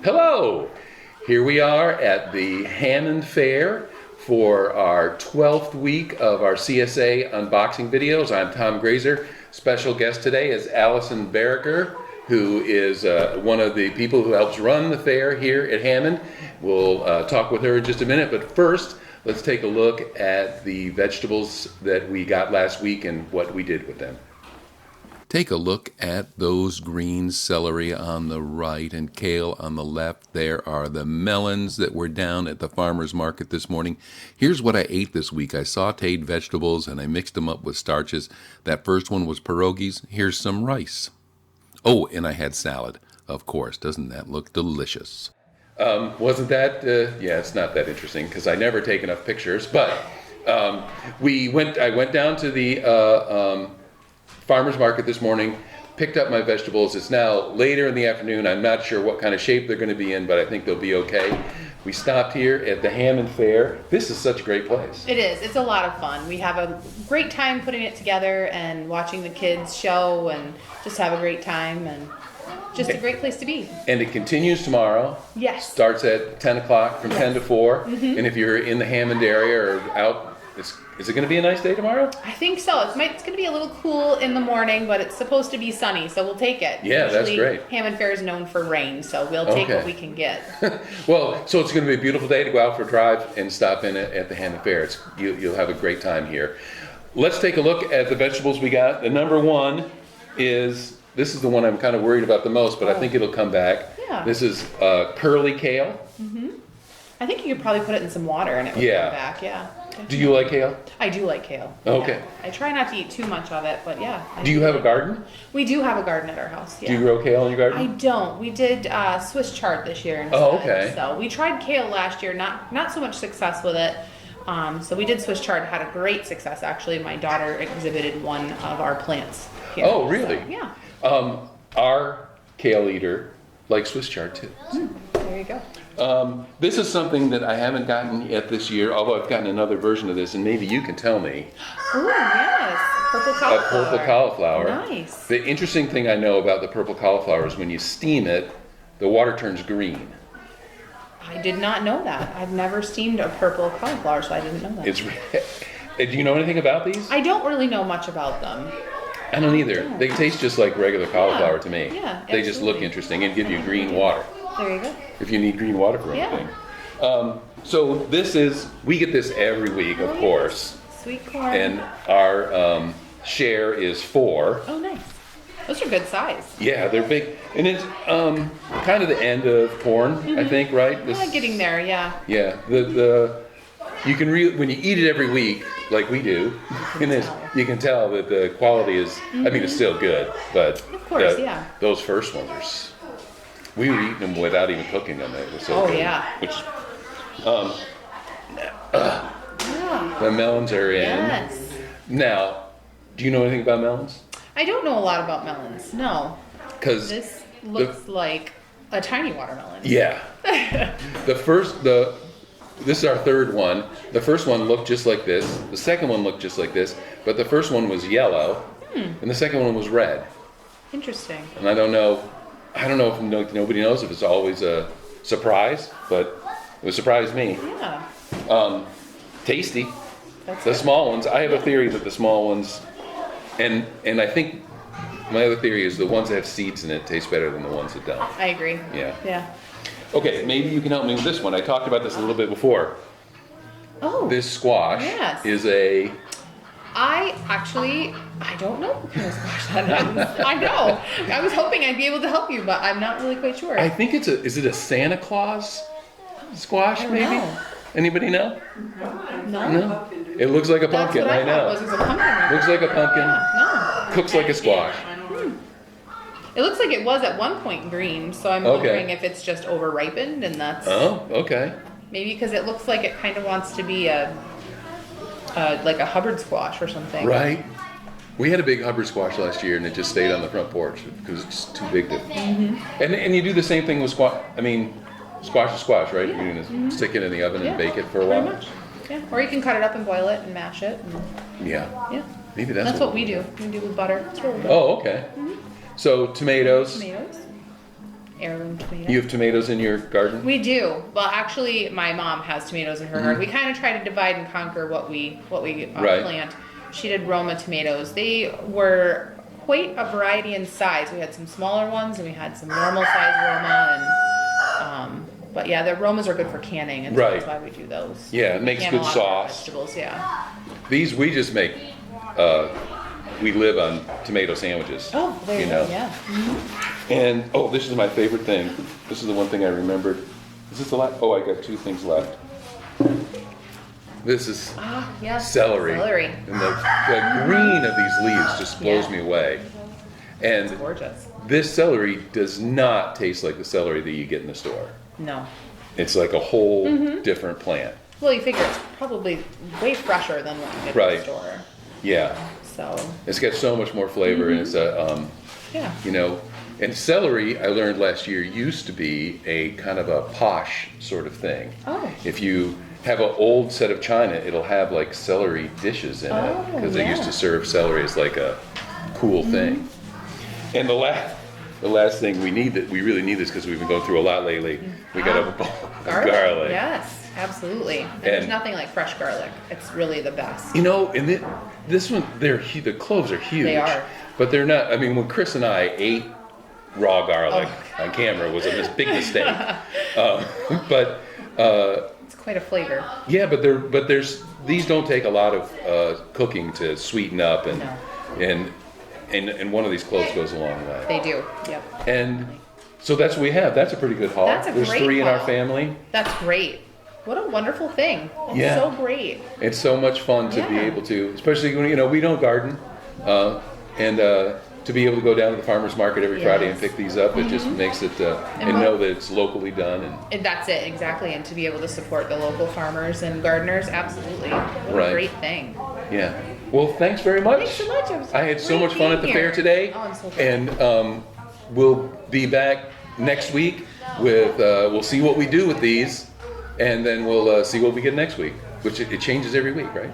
Hello! Here we are at the Hammond Fair for our 12th week of our CSA unboxing videos. I'm Tom Graser. Special guest today is Allison Barricker, who is one of the people who helps run the fair here at Hammond. We'll talk with her in just a minute, but first, let's take a look at the vegetables that we got last week and what we did with them. Take a look at those green celery on the right and kale on the left. There are the melons that were down at the farmer's market this morning. Here's what I ate this week. I sauteed vegetables and I mixed them up with starches. That first one was pierogies. Here's some rice. Oh, and I had salad, of course. Doesn't that look delicious? Wasn't that, yeah, it's not that interesting because I never take enough pictures, but I went down to the farmer's market this morning, picked up my vegetables. It's now later in the afternoon. I'm not sure what kind of shape they're going to be in, but I think they'll be okay. We stopped here at the Hammond Fair. This is such a great place. It is. It's a lot of fun. We have a great time putting it together and watching the kids show and just have a great time and just a great place to be. And it continues tomorrow. Yes. Starts at 10 o'clock from 10 to 4. Mm-hmm. And if you're in the Hammond area or out, is it going to be a nice day tomorrow? I think so. It's going to be a little cool in the morning, but it's supposed to be sunny, so we'll take it. Yeah, that's great. Hammond Fair is known for rain, so we'll take what we can get. Well, so it's going to be a beautiful day to go out for a drive and stop in at the Hammond Fair. You'll have a great time here. Let's take a look at the vegetables we got. The number one is, this is the one I'm kind of worried about the most, but I think it'll come back. Yeah. This is curly kale. Mm-hmm. I think you could probably put it in some water and it would come back, yeah. Do you like kale? I do like kale. Okay. Yeah. I try not to eat too much of it, but yeah. Do you have a garden? We do have a garden at our house, yeah. Do you grow kale in your garden? I don't. We did Swiss chard this year instead. Oh, okay. So we tried kale last year, not so much success with it. So we did Swiss chard, had a great success actually. My daughter exhibited one of our plants here. Oh, really? So, yeah. Our kale eater likes Swiss chard too. There you go. This is something that I haven't gotten yet this year, although I've gotten another version of this, and maybe you can tell me. Oh, yes. Purple cauliflower. A purple cauliflower. Nice. The interesting thing I know about the purple cauliflower is when you steam it, the water turns green. I did not know that. I've never steamed a purple cauliflower, so I didn't know that. Do you know anything about these? I don't really know much about them. I don't either. They taste just like regular cauliflower to me. Yeah, They just look interesting and give you green water. There you go. If you need green water for anything. So we get this every week, of course. Sweet corn. And our share is 4. Oh, nice. Those are good size. Yeah, they're big. And it's kind of the end of corn, I think, right? Getting there, yeah. Yeah, you can when you eat it every week, like we do, you can tell that the quality is, I mean, it's still good, but of course, those first ones we were eating them without even cooking them. They were so good. Yeah. Which, the melons are in. Yes. Now, do you know anything about melons? I don't know a lot about melons, no. Because this looks like a tiny watermelon. Yeah. This is our third one. The first one looked just like this. The second one looked just like this. But the first one was yellow, and the second one was red. Interesting. And I don't know if nobody knows if it's always a surprise, but it surprised me. Yeah. Tasty. That's the good. Small ones. I have a theory that the small ones, and I think my other theory is the ones that have seeds in it taste better than the ones that don't. I agree. Yeah. Yeah. Okay, maybe you can help me with this one. I talked about this a little bit before. Oh. This squash is a... I don't know what kind of squash that is. I know. I was hoping I'd be able to help you, but I'm not really quite sure. I think is it a Santa Claus squash, maybe? Know. Anybody know? No. It looks like a pumpkin, That's what I know. thought it was a pumpkin. Looks like a pumpkin. Yeah, Cooks like a squash. It looks like it was at one point green, so I'm wondering if it's just over ripened and that's... Oh, okay. Maybe because it looks like it kind of wants to be like a Hubbard squash or something. Right. We had a big Hubbard squash last year and it just stayed on the front porch because it's too big to... And you do the same thing with squash. I mean, squash is squash, right? Yeah. You're going to stick it in the oven and bake it for a while. Pretty much. Yeah. Or you can cut it up and boil it and mash it. And, Yeah. Maybe that's what we do. We do with butter. It's really good. Oh, okay. So tomatoes. Tomatoes. heirloom tomato. You have tomatoes in your garden? We do. Well, actually, my mom has tomatoes in her garden. We kind of try to divide and conquer what we Right. plant. She did Roma tomatoes. They were quite a variety in size. We had some smaller ones and we had some normal size Roma. And but yeah, the Romas are good for canning, and so Right. that's why we do those. Yeah, it makes Can good a lot of our sauce. Vegetables, yeah. These we just make. We live on tomato sandwiches. Oh, there you go. Yeah. And oh, this is my favorite thing. This is the one thing I remembered. Is this the last? Oh, I got 2 things left. This is Yes. celery. Celery. And the green of these leaves just blows Yeah. me away. And Gorgeous. this celery does not taste like the celery that you get in the store. No. It's like a whole different plant. Well, you figure it's probably way fresher than what you get in Right. the store. Yeah, So, it's got so much more flavor, and it's a yeah. you know, and celery I learned last year used to be a kind of a posh sort of thing. Oh. If you have an old set of china, it'll have like celery dishes in it Oh, because they used yeah. to serve celery as like a cool thing. And the last thing we really need this because we've been going through a lot lately. We got a bowl of garlic. Yes, absolutely. And there's And- nothing like fresh garlic. It's really the best. You know, and this one, the cloves are huge. They are. But they're not. I mean, when Chris and I ate raw garlic on camera, it was a big mistake. But It's quite a flavor. yeah, but these don't take a lot of cooking to sweeten up, and No. and one of these cloves goes a long way. They do. Yep. And so that's what we have. That's a pretty good haul. That's a There's great 3 in our haul. family. That's great. What a wonderful thing. It's Yeah. so great. It's so much fun to be Yeah. able to, especially when we don't garden, and to be able to go down to the farmers market every Friday and Yes. pick these up. It just makes it and know that it's locally done And that's it, exactly. And to be able to support the local farmers and gardeners, absolutely. What Right. a great thing. yeah. Well, thanks very much. Thanks so much. It was I had so great much fun being at the here. fair today, Oh, I'm so glad. and we'll be back next week with we'll see what we do with these, and then we'll see what we get next week, which it changes every week, right?